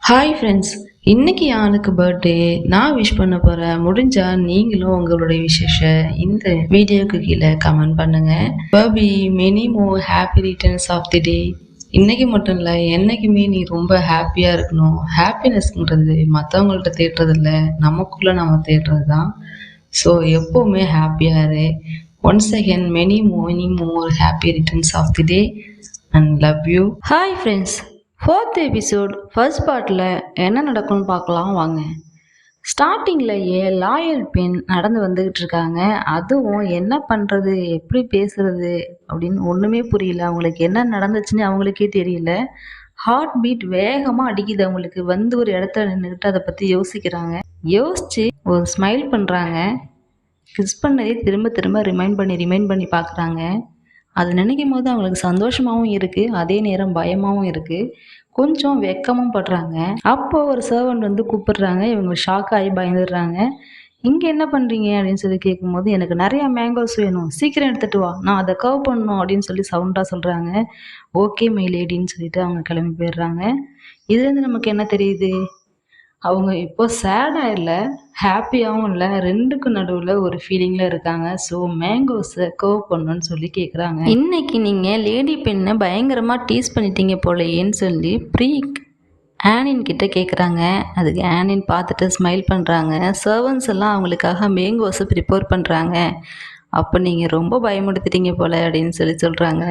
Hi friends, இன்னைக்கு யாருக்கு birthday நான் விஷ் பண்ண போகிறேன். முடிஞ்சா நீங்களும் உங்களுடைய விசேஷ இந்த வீடியோக்கு கீழே கமெண்ட் பண்ணுங்க. பபி many more happy returns of the day. இன்னைக்கு மட்டும் இல்லை, என்னைக்குமே நீ ரொம்ப ஹாப்பியாக இருக்கணும். ஹாப்பினஸ்ங்கிறது மற்றவங்கள்ட்ட தேடுறது இல்லை, நமக்குள்ளே நம்ம தேடுறது தான். ஸோ எப்போவுமே ஹாப்பியாக இரு. Once again many more happy returns of the day and love you. Hi friends, fourth episode first பார்ட்டில் என்ன நடக்கும்னு பார்க்கலாம் வாங்க. ஸ்டார்டிங்லேயே லாயல் பெண் நடந்து வந்துக்கிட்டு இருக்காங்க. அதுவும் என்ன பண்ணுறது, எப்படி பேசுறது அப்படின்னு ஒன்றுமே புரியல. அவங்களுக்கு என்ன நடந்துச்சுன்னு அவங்களுக்கே தெரியல. ஹார்ட் பீட் வேகமாக அடிக்குது அவங்களுக்கு. வந்து ஒரு இடத்துல நின்றுக்கிட்டு அதை பற்றி யோசிக்கிறாங்க. யோசித்து ஒரு ஸ்மைல் பண்ணுறாங்க. கிஸ் பண்ணதே திரும்ப திரும்ப ரிமைண்ட் பண்ணி பார்க்குறாங்க. அது நினைக்கும் போது அவங்களுக்கு சந்தோஷமாகவும் இருக்குது, அதே நேரம் பயமாகவும் இருக்குது, கொஞ்சம் வெக்கமும் படுறாங்க. அப்போது ஒரு சர்வன்ட் வந்து கூப்பிடுறாங்க. இவங்க ஷாக் ஆகி பயந்துடுறாங்க. இங்கே என்ன பண்ணுறீங்க அப்படின்னு சொல்லி கேட்கும்போது, எனக்கு நிறையா மேங்கோஸ் வேணும், சீக்கிரம் எடுத்துகிட்டு வா, நான் அதை கர்வ் பண்ணணும் அப்படின்னு சொல்லி சவுண்டாக சொல்கிறாங்க. ஓகே மை லேடின்னு சொல்லிட்டு அவங்க கிளம்பி போயிடுறாங்க. இதுலேருந்து நமக்கு என்ன தெரியுது, அவங்க இப்போ சேடாக இல்லை, ஹாப்பியாகவும் இல்லை, ரெண்டுக்கும் நடுவில் ஒரு ஃபீலிங்கில் இருக்காங்க. ஸோ மேங்கோஸை கர்வ் பண்ணணும்னு சொல்லி கேட்குறாங்க. இன்னைக்கு நீங்கள் லேடி பெண்ணை பயங்கரமாக டீஸ் பண்ணிட்டீங்க போலையேன்னு சொல்லி ஆனின் கிட்ட கேட்குறாங்க. அதுக்கு ஆனின் பார்த்துட்டு ஸ்மைல் பண்ணுறாங்க. சர்வன்ஸ் எல்லாம் அவங்களுக்காக மேங்கோஸை ப்ரிப்பேர் பண்ணுறாங்க. அப்போ நீங்கள் ரொம்ப பயமுடுத்திட்டீங்க போல் அப்படின்னு சொல்லி சொல்கிறாங்க.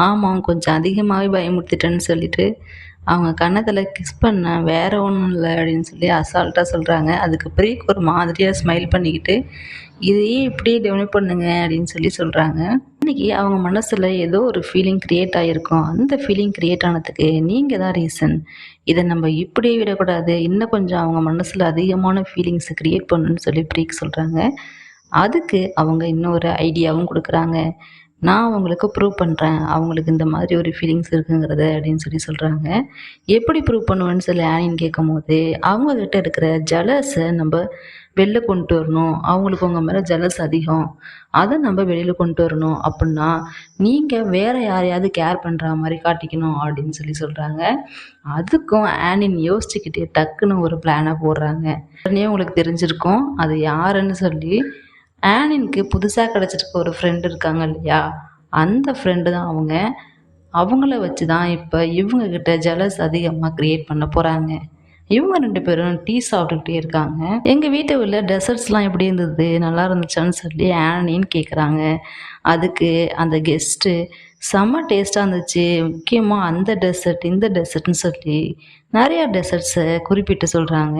ஆமாம், கொஞ்சம் அதிகமாகவே பயமுடுத்திட்டேன்னு சொல்லிட்டு அவங்க கன்னத்தில் கிஸ் பண்ண வேறு ஒன்றும் இல்லை அப்படின்னு சொல்லி அசால்ட்டாக சொல்கிறாங்க. அதுக்கு ப்ரீக் ஒரு மாதிரியாக ஸ்மைல் பண்ணிக்கிட்டு இதையே இப்படியே டெவலப் பண்ணுங்க அப்படின்னு சொல்லி சொல்கிறாங்க. இன்றைக்கி அவங்க மனசில் ஏதோ ஒரு ஃபீலிங் க்ரியேட் ஆகிருக்கும். அந்த ஃபீலிங் க்ரியேட் ஆனதுக்கு நீங்கள் தான் ரீசன். இதை நம்ம இப்படியே விடக்கூடாது, இன்னும் கொஞ்சம் அவங்க மனசில் அதிகமான ஃபீலிங்ஸை க்ரியேட் பண்ணணுன்னு சொல்லி ப்ரீக் சொல்கிறாங்க. அதுக்கு அவங்க இன்னொரு ஐடியாவும் கொடுக்குறாங்க. நான் அவங்களுக்கு ப்ரூவ் பண்ணுறேன் அவங்களுக்கு இந்த மாதிரி ஒரு ஃபீலிங்ஸ் இருக்குங்கிறத அப்படின்னு சொல்லி சொல்கிறாங்க. எப்படி ப்ரூவ் பண்ணுவேன்னு சொல்லி ஆனின்னு கேட்கும் போது, அவங்கக்கிட்ட இருக்கிற ஜலஸை நம்ம வெளில கொண்டு வரணும். அவங்களுக்கு உங்கள் மேலே ஜலஸ் அதிகம், அதை நம்ம வெளியில் கொண்டு வரணும். அப்படின்னா நீங்கள் வேறு யாரையாவது கேர் பண்ணுற மாதிரி காட்டிக்கணும் அப்படின்னு சொல்லி சொல்கிறாங்க. அதுக்கும் ஆனின் யோசிச்சுக்கிட்டே டக்குன்னு ஒரு பிளானை போடுறாங்க. உடனே உங்களுக்கு தெரிஞ்சிருக்கும் அது யாருன்னு சொல்லி. ஆனினுக்கு புதுசாக கிடச்சிருக்க ஒரு ஃப்ரெண்டு இருக்காங்க இல்லையா, அந்த ஃப்ரெண்டு தான் அவங்க. அவங்கள வச்சு தான் இப்போ இவங்கக்கிட்ட ஜலஸ் அதிகமாக க்ரியேட் பண்ண போகிறாங்க. இவங்க 2 பேரும் டீ சாப்பிட்டுக்கிட்டே இருக்காங்க. எங்கள் வீட்டை உள்ள டெசர்ட்ஸ்லாம் எப்படி இருந்தது, நல்லா இருந்துச்சான்னு சொல்லி ஆனின்னு கேட்குறாங்க. அதுக்கு அந்த கெஸ்ட்டு செம்ம டேஸ்ட்டாக இருந்துச்சு, முக்கியமாக அந்த டெசர்ட் இந்த டெசர்ட்னு சொல்லி நிறையா டெசர்ட்ஸை குறிப்பிட்டு சொல்கிறாங்க.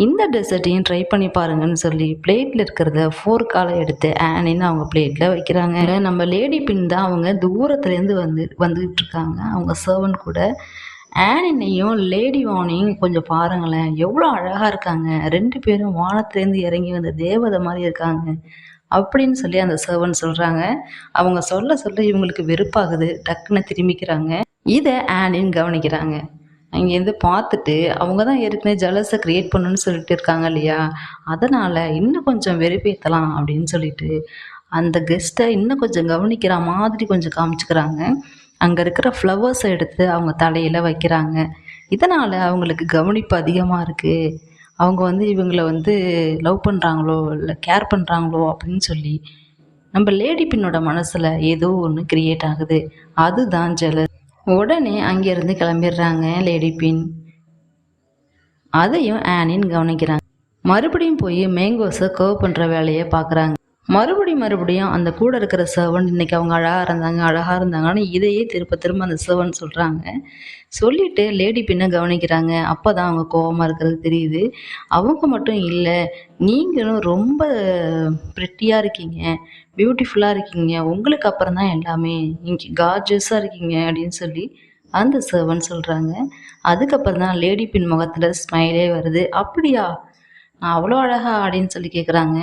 இந்த டெசர்ட்டையும் ட்ரை பண்ணி பாருங்கன்னு சொல்லி பிளேட்டில் இருக்கிறத ஃபோர்க்கால் எடுத்து ஆனின்னு அவங்க பிளேட்டில் வைக்கிறாங்க. நம்ம லேடி பின் தான் அவங்க தூரத்துலேருந்து வந்துக்கிட்டு இருக்காங்க அவங்க சர்வன்ட் கூட. ஆனினையும் லேடி வானையும் கொஞ்சம் பாருங்களேன், எவ்வளோ அழகாக இருக்காங்க, 2 பேரும் வானத்துலேருந்து இறங்கி வந்த தேவதை மாதிரி இருக்காங்க அப்படின்னு சொல்லி அந்த சர்வன்ட் சொல்கிறாங்க. அவங்க சொல்ல சொல்ல இவங்களுக்கு வெறுப்பாகுது, டக்குன்னு திரும்பிக்கிறாங்க. இதை ஆனின் கவனிக்கிறாங்க. அங்கேருந்து பார்த்துட்டு அவங்க தான் ஏற்கனவே ஜலஸை க்ரியேட் பண்ணணுன்னு சொல்லிட்டு இருக்காங்க இல்லையா, அதனால் இன்னும் கொஞ்சம் வெறுப்பேற்றலாம் அப்படின்னு சொல்லிட்டு அந்த கெஸ்ட்டை இன்னும் கொஞ்சம் கவனிக்கிற மாதிரி கொஞ்சம் காமிச்சுக்கிறாங்க. அங்கே இருக்கிற ஃப்ளவர்ஸை எடுத்து அவங்க தலையில் வைக்கிறாங்க. இதனால் அவங்களுக்கு கவனிப்பு அதிகமாக இருக்குது. அவங்க வந்து இவங்களை வந்து லவ் பண்ணுறாங்களோ இல்லை கேர் பண்ணுறாங்களோ அப்படின்னு சொல்லி நம்ம லேடி பின்னோட மனசில் ஏதோ ஒன்று க்ரியேட் ஆகுது. அதுதான் ஜெலஸ். உடனே அங்கேருந்து கிளம்பிடுறாங்க லேடி பின். அதையும் ஆனின் கவனிக்கிறாங்க. மறுபடியும் போய் மேங்கோஸை கர்வ் பண்ணுற வேலையை பார்க்குறாங்க. மறுபடியும் அந்த கூட இருக்கிற சர்வன்ட் இன்றைக்கி அவங்க அழகாக இருந்தாங்கன்னு இதையே திரும்ப அந்த சர்வன்ட் சொல்கிறாங்க. சொல்லிவிட்டு லேடி பின்னை கவனிக்கிறாங்க. அப்போ தான் அவங்க கோபமாக இருக்கிறது தெரியுது. அவங்க மட்டும் இல்லை, நீங்களும் ரொம்ப ப்ரிட்டியாக இருக்கீங்க, பியூட்டிஃபுல்லாக இருக்கீங்க, உங்களுக்கு அப்புறம் தான் எல்லாமே, இங்கே கார்ஜியஸாக இருக்கீங்க அப்படின்னு சொல்லி அந்த சர்வன்ட் சொல்கிறாங்க. அதுக்கப்புறம் தான் லேடி பின் முகத்தில் ஸ்மைலே வருது. அப்படியா, நான் அவ்வளோ அழகா அப்படின்னு சொல்லி கேட்குறாங்க.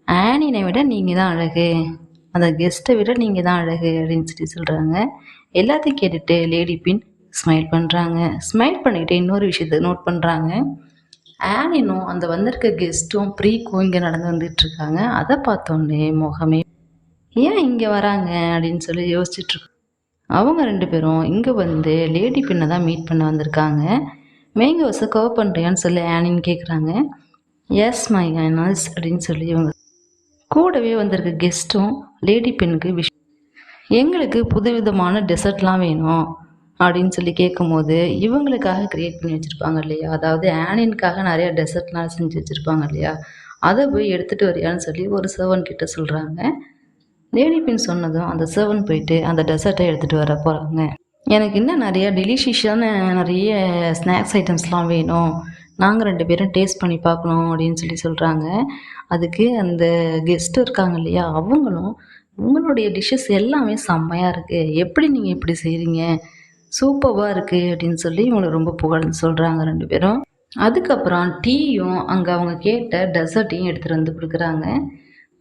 ஆனினை விட நீங்கள் தான் அழகு, அந்த கெஸ்ட்டை விட நீங்கள் தான் அழகு அப்படின்னு சொல்லி சொல்கிறாங்க. எல்லாத்தையும் கேட்டுட்டு லேடி பின் ஸ்மைல் பண்ணுறாங்க. ஸ்மைல் பண்ணிக்கிட்டு இன்னொரு விஷயத்தை நோட் பண்ணுறாங்க. ஆனினும் அந்த வந்திருக்க கெஸ்ட்டும் ப்ரீக்கும் இங்கே நடந்து வந்துட்டுருக்காங்க. அதை பார்த்தோன்னே முகமே ஏன் இங்கே வராங்க அப்படின்னு சொல்லி யோசிச்சுட்ருக்கோம். அவங்க 2 பேரும் இங்கே வந்து லேடி பின்னை தான் மீட் பண்ண வந்திருக்காங்க. மேங்கோஸை கர்வ் பண்ணுறியான்னு சொல்லி ஆனின்னு கேட்குறாங்க. எஸ் மை ஹைனஸ் அப்படின்னு சொல்லி இவங்க கூடவே வந்திருக்க கெஸ்ட்டும் லேடி பெண்ணுக்கு எங்களுக்கு புதுவிதமான டெசர்ட்லாம் வேணும் அப்படின்னு சொல்லி கேட்கும்போது இவங்களுக்காக க்ரியேட் பண்ணி வச்சுருப்பாங்க இல்லையா, அதாவது ஆனியனுக்காக நிறையா டெசர்ட்லாம் செஞ்சு வச்சுருப்பாங்க இல்லையா, அதை போய் எடுத்துகிட்டு வரியான்னு சொல்லி ஒரு சர்வன் கிட்ட சொல்கிறாங்க. லேடி பெண் சொன்னதும் அந்த சர்வன் போயிட்டு அந்த டெசர்ட்டை எடுத்துகிட்டு வர போகிறாங்க. எனக்கு இன்னும் நிறையா டெலிஷியஸான நிறைய ஸ்நாக்ஸ் ஐட்டம்ஸ்லாம் வேணும், நாங்கள் 2 பேரும் டேஸ்ட் பண்ணி பார்க்கணும் அப்படின்னு சொல்லி சொல்கிறாங்க. அதுக்கு அந்த கெஸ்ட்டு இருக்காங்க இல்லையா, அவங்களும் உங்களுடைய டிஷ்ஷஸ் எல்லாமே செம்மையாக இருக்குது, எப்படி நீங்கள் இப்படி செய்கிறீங்க, சூப்பராக இருக்குது அப்படின்னு சொல்லி இவங்களை ரொம்ப புகழ்ந்து சொல்கிறாங்க 2 பேரும். அதுக்கப்புறம் டீயும் அங்கே அவங்க கேட்ட டெசர்ட்டையும் எடுத்துகிட்டு வந்து கொடுக்குறாங்க.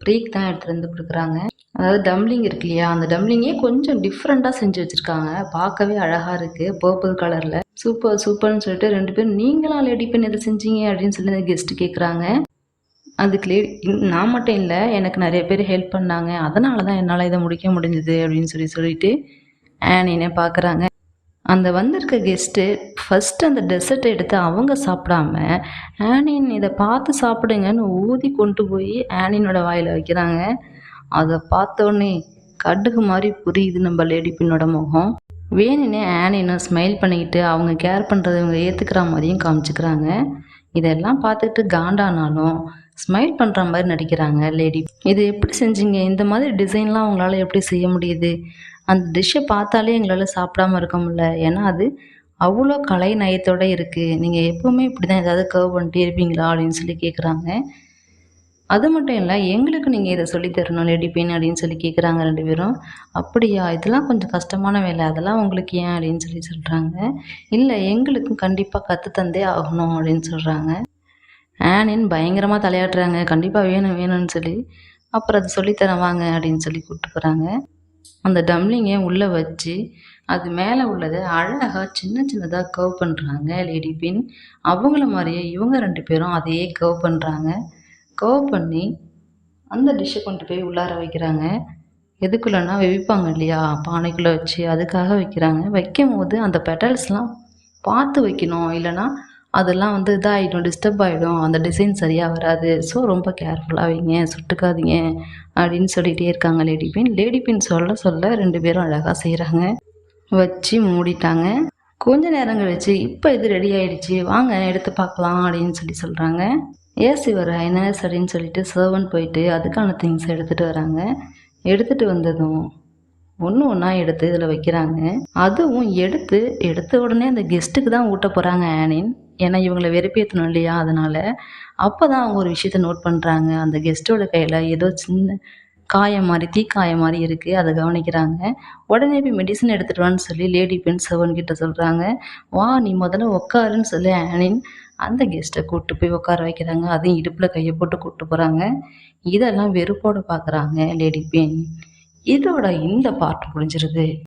ப்ரீக் தான் எடுத்துகிட்டு வந்து கொடுக்குறாங்க. அதாவது டம்ளிங் இருக்கு இல்லையா, அந்த டம்ளிங்கே கொஞ்சம் டிஃப்ரெண்ட்டாக செஞ்சு வச்சுருக்காங்க, பார்க்கவே அழகாக இருக்குது பர்பிள் கலரில். சூப்பர் சூப்பர்னு சொல்லிட்டு 2 பேரும் நீங்களாம் லேடி பெண் எதை செஞ்சீங்க அப்படின்னு சொல்லி அந்த கெஸ்ட்டு கேட்குறாங்க. அதுக்கு நான் மட்டும் இல்லை, எனக்கு நிறைய பேர் ஹெல்ப் பண்ணாங்க, அதனால தான் என்னால் இதை முடிக்க முடிஞ்சுது அப்படின்னு சொல்லிட்டு ஆனினை பார்க்குறாங்க. அந்த வந்திருக்க கெஸ்ட்டு ஃபஸ்ட்டு அந்த டெசர்ட்டை எடுத்து அவங்க சாப்பிடாம ஆனின் இதை பார்த்து சாப்பிடுங்கன்னு ஊதி கொண்டு போய் ஆனினோட வாயில் வைக்கிறாங்க. அதை பார்த்தோன்னே கடுகு மாதிரி புரியுது நம்ம லேடி பின்னோட முகம். வேணுன்னே ஆனினை ஸ்மைல் பண்ணிக்கிட்டு அவங்க கேர் பண்ணுறதை இவங்க ஏற்றுக்கிற மாதிரியும் காமிச்சிக்கிறாங்க. இதெல்லாம் பார்த்துக்கிட்டு காண்டானாலும் ஸ்மைல் பண்ணுற மாதிரி நடிக்கிறாங்க லேடி. இது எப்படி செஞ்சீங்க, இந்த மாதிரி டிசைன்லாம் அவங்களால எப்படி செய்ய முடியுது, அந்த டிஷ்ஷை பார்த்தாலே எங்களால் சாப்பிடாம இருக்க முடியல, ஏன்னா அது அவ்வளோ கலை நயத்தோடு இருக்குது, நீங்கள் எப்போவுமே இப்படி தான் ஏதாவது கர்வ் பண்ணிட்டே இருப்பீங்களா அப்படின்னு சொல்லி கேட்குறாங்க. அது மட்டும் இல்லை, எங்களுக்கு நீங்கள் இதை சொல்லி தரணும் லேடி பெயின் அப்படின்னு சொல்லி கேட்குறாங்க 2 பேரும். அப்படியா, இதெல்லாம் கொஞ்சம் கஷ்டமான வேலை, அதெல்லாம் உங்களுக்கு ஏன் அப்படின்னு சொல்லி சொல்கிறாங்க. இல்லை, எங்களுக்கும் கண்டிப்பாக கற்றுத்தந்தே ஆகணும் அப்படின்னு சொல்கிறாங்க. ஆனின் பயங்கரமாக தலையாட்டுறாங்க, கண்டிப்பாக வேணும் வேணும்னு சொல்லி. அப்புறம் அது சொல்லித்தரேன் வாங்க அப்படின்னு சொல்லி கூப்பிட்டு போகிறாங்க. அந்த டம்ளிங்கை உள்ளே வச்சு அது மேலே உள்ளதை அழகாக சின்ன சின்னதாக கர்வ் பண்ணுறாங்க லேடி பின். அவங்கள மாதிரியே இவங்க 2 பேரும் அதையே கர்வ் பண்ணுறாங்க. கர்வ் பண்ணி அந்த டிஷ்ஷை கொண்டு போய் உள்ளார வைக்கிறாங்க. எதுக்குள்ளனா வைப்பாங்க இல்லையா, பானைக்குள்ளே வச்சு அதுக்காக வைக்கிறாங்க. வைக்கும் போது அந்த பெட்டல்ஸ்லாம் பார்த்து வைக்கணும், இல்லைனா அதெல்லாம் வந்து இதாகிடும், டிஸ்டர்ப் ஆகிடும், அந்த டிசைன் சரியாக வராது, ஸோ ரொம்ப கேர்ஃபுல்லாக வைங்க, சுட்டுக்காதீங்க அப்படின்னு சொல்லிகிட்டே இருக்காங்க லேடி பின். லேடி பின் சொல்ல சொல்ல 2 பேரும் அழகாக செய்கிறாங்க. வச்சு மூடிட்டாங்க. கொஞ்ச நேரம் கழிச்சு இப்போ இது ரெடி ஆகிடுச்சு, வாங்க எடுத்து பார்க்கலாம் அப்படின்னு சொல்லி சொல்கிறாங்க. எஸ் யுவர் ஹைனஸ் அப்படின்னு சொல்லிட்டு சர்வன்ட் போயிட்டு அதுக்கான திங்ஸ் எடுத்துகிட்டு வராங்க. எடுத்துகிட்டு வந்ததும் ஒன்று ஒன்றா எடுத்து இதில் வைக்கிறாங்க. அதுவும் எடுத்த உடனே அந்த கெஸ்ட்டுக்கு தான் ஊட்ட போகிறாங்க ஆனின், ஏன்னா இவங்களை வெறுப்பேற்றணும் இல்லையா, அதனால். அப்போ தான் அவங்க ஒரு விஷயத்த நோட் பண்ணுறாங்க, அந்த கெஸ்ட்டோட கையில் ஏதோ சின்ன காயம் மாதிரி, தீக்காயம் மாதிரி இருக்குது, அதை கவனிக்கிறாங்க. உடனே போய் மெடிசன் எடுத்துகிட்டு வான்னு சொல்லி லேடி பெண் சர்வன் கிட்ட சொல்கிறாங்க. வா நீ முதல்ல உட்காருன்னு சொல்லி ஆனின் அந்த கெஸ்ட்டை கூப்பிட்டு போய் உட்கார வைக்கிறாங்க. அதையும் இடுப்பில் கையை போட்டு கூப்பிட்டு போகிறாங்க. இதெல்லாம் வெறுப்போடு பார்க்குறாங்க லேடி பெண். இதோட இந்த பார்ட் முடிஞ்சிருது.